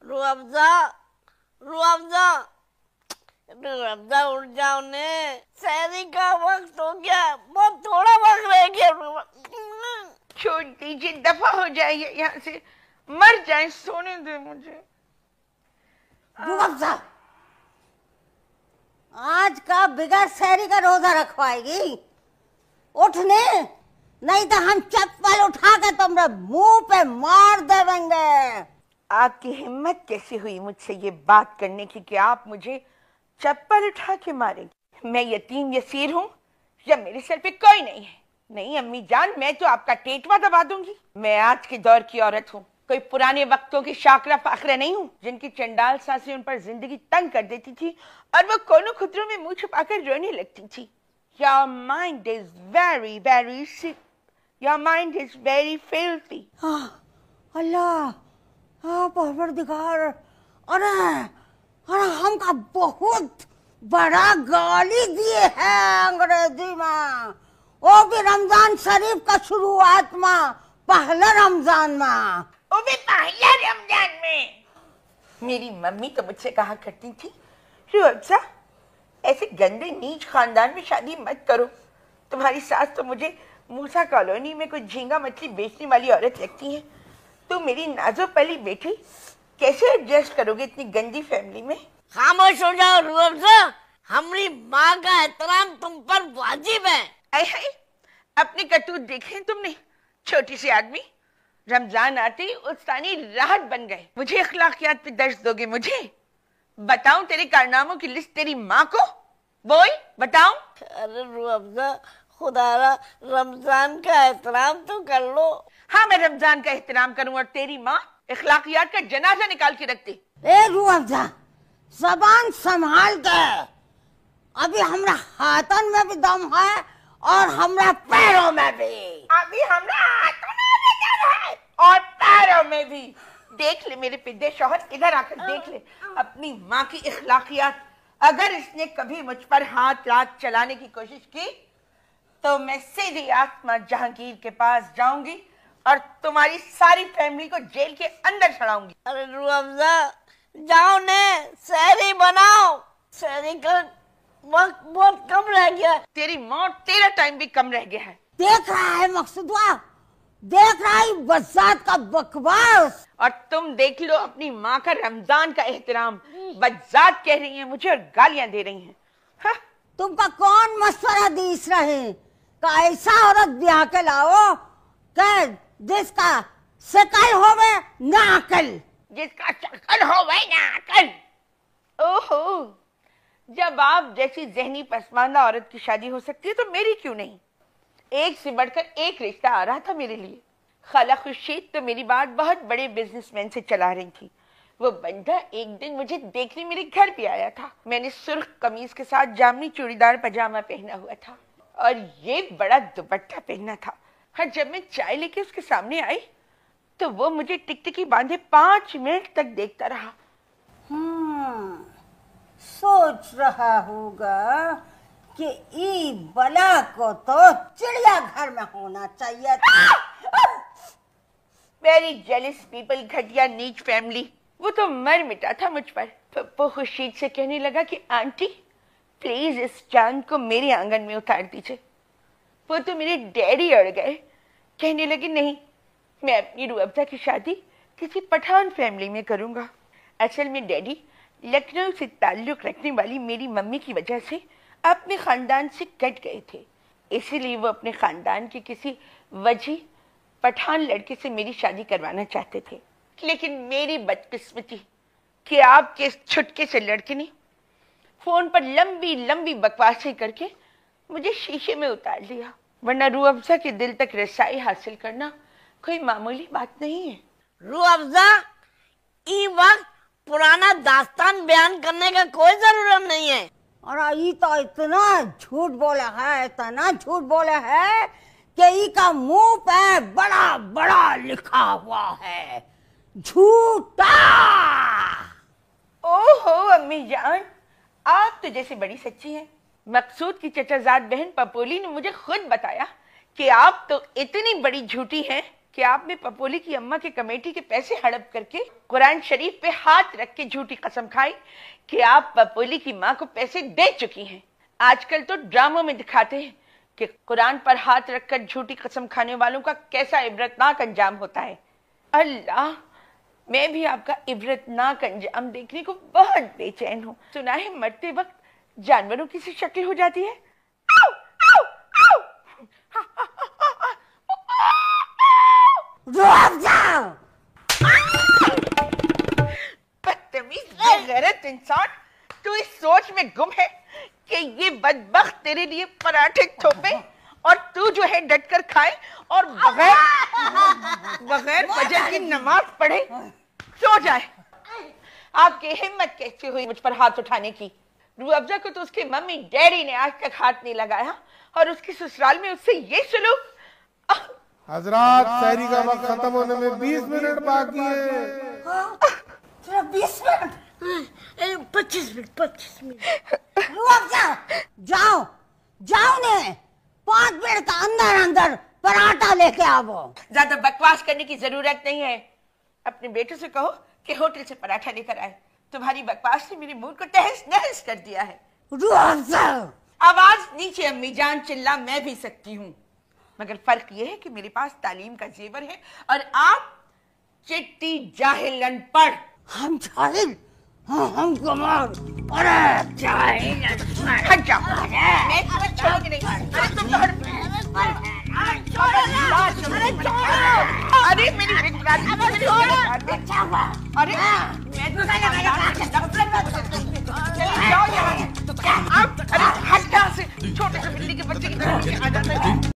रूह अफ़ज़ा, रूह अफ़ज़ा, रूह अफ़ज़ा उठ जाओ ने, सहरी का वक्त हो गया, बहुत थोड़ा वक्त रह गया। छोड़ दीजिए, दफा हो जाइए यहाँ से, मर जाए, सोने दे मुझे। रूह अफ़ज़ा आज का बिगड़ सहरी का रोजा रखवाएगी, उठने, नहीं तो हम चप्पल उठा के तुमरे मुंह पे मार देंगे। आपकी हिम्मत कैसे हुई मुझसे ये बात करने की कि आप मुझे चप्पल उठा के मारेंगे? मैं यतीम यसीर हूँ या मेरे सर पे कोई नहीं है? नहीं अम्मी जान, मैं तो आपका टेटवा दबा दूंगी। मैं आज के दौर की औरत हूँ, कोई पुराने वक्तों की शाकरा फाकरा नहीं हूँ जिनकी चंडाल सासें उन पर जिंदगी तंग कर देती थी और वो कोनों खुदरों में मुंह छुपाकर रोने लगती थी। Your mind is very, very sick. Your mind is very filthy. अल्लाह, परवरदिगार, अरे अरे हमका बहुत बड़ा गाली दिए है अंग्रेजी में, वो भी रमजान शरीफ का शुरुआत में, पहले रमजान में। वो भी पहले रमजान में। मेरी मम्मी तो मुझसे कहा करती थी, रूह अफ़ज़ा ऐसे गंदे नीच खानदान में शादी मत करो, तुम्हारी सास तो मुझे मूसा कॉलोनी में कोई झींगा मछली बेचने वाली औरत लगती है। तो मेरी नाजो पली बेटी कैसे एडजस्ट करोगे इतनी गंदी फैमिली में? खामोश हो जाओ रूह अफ़ज़ा, हमारी माँ का एहतराम तुम पर वाजिब है। अरे अपनी करतूत देखे तुमने, छोटी सी आदमी रमजान आते ही उस्तानी राहत बन गए। मुझे अखलाकियात पे दर्ज दोगे? मुझे बताऊं तेरे कारनामों की लिस्ट तेरी माँ को? बोल बताऊं? अरे रूह अफ़ज़ा खुदारा रमजान का एहतराम तो कर लो। हाँ मैं रमजान का एहतराम करूं और तेरी माँ अखलाकियात का जनाजा निकाल के रखती। ए रूह अफ़ज़ा ज़बान संभाल के, अभी हमरा हाथन में भी दम है और हमरा पैरों में भी। अभी हमरा हाथों में भी दम है और पैरों में भी। देख ले मेरे पिद्दे शौहर, इधर आकर देख ले अपनी माँ की अखलाकियात। अगर इसने कभी मुझ पर हाथ रात चलाने की कोशिश की तो मैं सीधी आत्मा जहांगीर के पास जाऊंगी और तुम्हारी सारी फैमिली को जेल के अंदर चढ़ाऊंगी। अरे रूह अफ़ज़ा जाओ ने, सहरी बनाओ, सहरी का वक्त बहुत कम रह गया। तेरी मौत तेरा टाइम भी कम रह गया है। देख रहा है मकसूदवा, देख रहा है बज़ात का बकवास। और तुम देख लो अपनी माँ का रमजान का एहतराम। बज़ात कह रही है मुझे और गालियां दे रही हैं। हाँ? तुमका कौन मशवरा दीस रहे का ऐसा औरत ब्याह के लाओ के जिसका शकल होवे ना अकल, जिसका शकल होवे ना अकल। ओहो, जब आप जैसी जहनी पसमानदा औरत की शादी हो सकती है तो मेरी क्यों नहीं? एक से बढ़कर एक रिश्ता आ रहा था मेरे लिए। खाला खुर्शीद तो मेरी बात बहुत बड़े बिजनेसमैन से चला रही थी। वो बंदा एक दिन मुझे देखने मेरे घर भी आया था। मैंने सुर्ख कमीज के साथ जामनी चूड़ीदार पजामा पहना हुआ था और ये बड़ा दुपट्टा पहना था। और जब मैं चाय लेके उसके सामने आई तो वो मुझे टिकटिकी बांधे 5 मिनट तक देखता रहा। सोच रहा होगा कि ई बला को तो चिड़ियाघर में होना चाहिए था। वेरी जेलस पीपल, घटिया नीच फैमिली। वो तो मर मिटा था मुझ पर। पप्पू खुर्शीद से कहने लगा कि आंटी प्लीज इस चांद को मेरे आंगन में उतार दीजिए। वो तो मेरे डैडी अड़ गए, कहने लगे नहीं, मैं अपनी रूह अफ़ज़ा की शादी किसी पठान फैमिली में करूंगा। असल में डैडी लखनऊ से ताल्लुक रखने वाली मेरी मम्मी की वजह से अपने खानदान से कट गए थे, इसीलिए वो अपने खानदान के किसी वजह पठान लड़के से मेरी शादी करवाना चाहते थे। लेकिन मेरी बदकिस्मती कि आपके इस छुटके से लड़के ने फोन पर लंबी लंबी बकवासें करके मुझे शीशे में उतार लिया। वरना रूह अफ़ज़ा के दिल तक रसाई हासिल करना कोई मामूली बात नहीं है। रूह अफ़ज़ा ई वक्त पुराना दास्तान बयान करने का कोई जरूरत नहीं है। और ये तो इतना झूठ बोला है, इतना झूठ बोला है कि इसका मुंह पे बड़ा बड़ा लिखा हुआ है, झूठा। ओहो अम्मी जान, आप तो जैसे बड़ी सच्ची हैं। मकसूद की चचाजाद बहन पपोली ने मुझे खुद बताया कि आप तो इतनी बड़ी झूठी हैं कि आपने पपोली की अम्मा के कमेटी के पैसे हड़प करके कुरान शरीफ पे हाथ रख के झूठी कसम खाई कि आप पपोली की माँ को पैसे दे चुकी हैं। आजकल तो ड्रामों में दिखाते हैं कि कुरान पर हाथ रखकर झूठी कसम खाने वालों का कैसा इबरतनाक अंजाम होता है। अल्लाह, मैं भी आपका इबरतनाक अंजाम देखने को बहुत बेचैन हूँ। सुना है मरते वक्त जानवरों की सी शक्ल हो जाती है। आओ, आओ, आओ। बदतमीज बेगैरत इंसान, तू इस सोच में गुम है कि ये बदबख्त तेरे लिए पराठे थोपे और तू जो है डटकर खाए और बगैर फजर की नमाज पढ़े सो जाए। आपकी हिम्मत कैसे हुई मुझ पर हाथ उठाने की? रूह अफ़ज़ा को तो उसके मम्मी डैडी ने आज तक हाथ नहीं लगाया और उसकी ससुराल में उससे ये सलूक। हजरात, सहरी का वक्त खत्म होने में 20 मिनट बाकी है। सिर्फ 20 मिनट? 25 मिनट। जाओ जाओ ने 5 मिनट का अंदर अंदर पराठा लेके आओ। ज्यादा बकवास करने की जरूरत नहीं है। अपने बेटे से कहो कि होटल से पराठा लेकर आए। तुम्हारी बकवास ने मेरे मूड को तहस नहस कर दिया है। आवाज नीचे अम्मी जान, चिल्ला मैं भी सकती हूँ, मगर फर्क यह है कि मेरे पास तालीम का जेवर है और आप चिट्टी जाहिल अनपढ़। हम जाहिल? हम कमाल? अरे जाहिल हट जाओ, मैं तुम्हें छोड़ूंगी नहीं। अरे तुम अरे मेरी अरे हट जा से छोटे से बिल्ली के बच्चे की तरह आ जाता है।